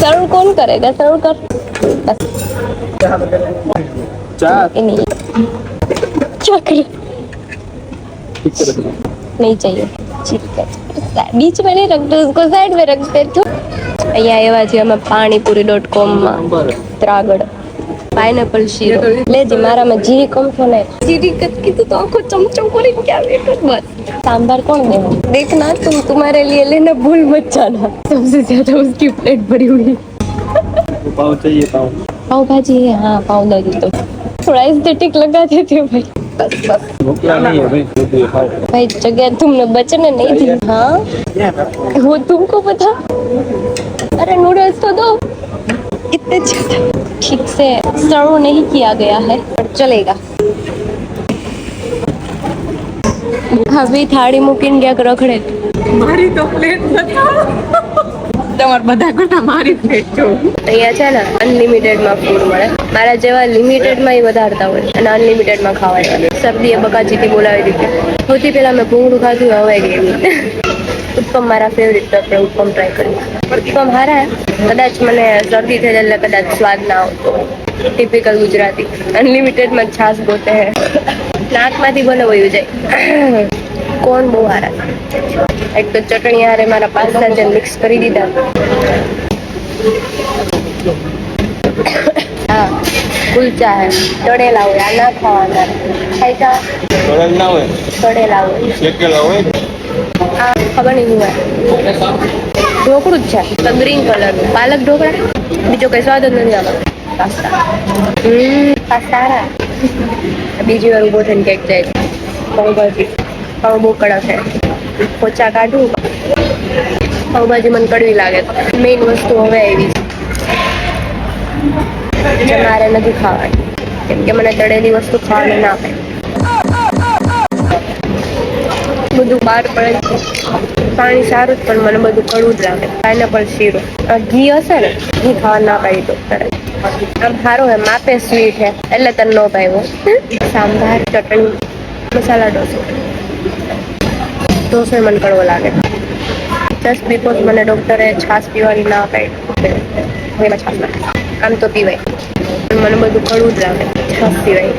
सर्व कौन करेगा? सर्व कर। नहीं नहीं चाहिए। ठीक है, बीच में नहीं रखते उसको, साइड में रखते तो। અહીંયા એવા છે અમે પાણીપુરી.com માં ત્રાગડ પાઇનેપલ શીરો લેજે મારામાં જી કમ છો ને જીરી કત કીધું તો આખો ચમચો કરી क्या बेटा बस सांभर कौन दे देखना तुम तुम्हारे लिए लेना भूल मत जाना सबसे ज्यादा उसकी प्लेट भरी हुई पाव चाहिए पाव पाव भाजी है हाँ पाव भाजी तो थोड़ा एस्थेटिक लगा देते हो भाई बस बस ढोकला नहीं है भाई भाई जगह तुमने बचने नहीं दी हाँ वो तुमको पता अरे नूडल्स तो दो इतने ठीक से सर्व नहीं किया गया है पर चलेगा अभी थाળી મૂકીને ક્યાંક રખડે મારી તો પ્લેટ બતાવો તમાર બધા કરતા મારી પ્લેટ જો અહીંયા છે ને અનલિમિટેડ માં ફૂડ મળે મારા જેવા લિમિટેડ માં વધારતા હોય અને અનલિમિટેડ માં ખાવાય શરદીએ બકાચીથી બોલાવી દીધી સૌથી પહેલા મેં ભૂંગળું ખાધું હવે ગઈ ઉત્પમ મારા ફેવરિટ તો આપણે ઉત્પમ ટ્રાય કરીએ ઉત્પમ હારા કદાચ મને શરદી થઈ એટલે કદાચ સ્વાદ ના આવતો ટિપિકલ ગુજરાતી અનલિમિટેડ માં છાશ ગોતે હે નાકમાંથી બનાવ્યું જાય કોણ બહુ હારા એક તો ચટણી હારે મારા પાસ્તા જે મિક્સ કરી દીધા હા કુલચા હે તળેલા હોય આ ના ખાવાના ખાઈ કા તળેલા હોય તળેલા હોય શેકેલા હોય આ ખબર નહીં હોય ઢોકળું જ છે ગ્રીન કલરનું પાલક ઢોકળા બીજો કઈ સ્વાદ જ નથી આમાં પાસ્તા પાસ્તા બીજી વાર ઉભો થઈને કેક જાય પાઉભાજી પાઉં બહુ કડક છે પોચા કાઢું પાઉભાજી મને કડવી લાગે મેઇન વસ્તુ હવે આવી છે જે મારે નથી ખાવાની કેમ કે મને તળેલી વસ્તુ ખાવાની ના આવે બધું બહાર પડે પાણી સારું જ પણ મને બધું કડવું જ લાગે પાઇનેપલ શીરો ઘી હશે ને ઘી ખાવા ના પાડી ડોક્ટરે આમ સારું હે માપે સ્વીટ હે એટલે તને ન ભાવ્યો સાંભાર ચટણી મસાલા ઢોસો મને કડવો લાગે જસ્ટ બીકોઝ મને ડોક્ટરે છાશ પીવાની ના પાડી એમાં છાશ નાખે આમ તો પીવાય મને બધું કડવું જ લાગે છાશ પીવાય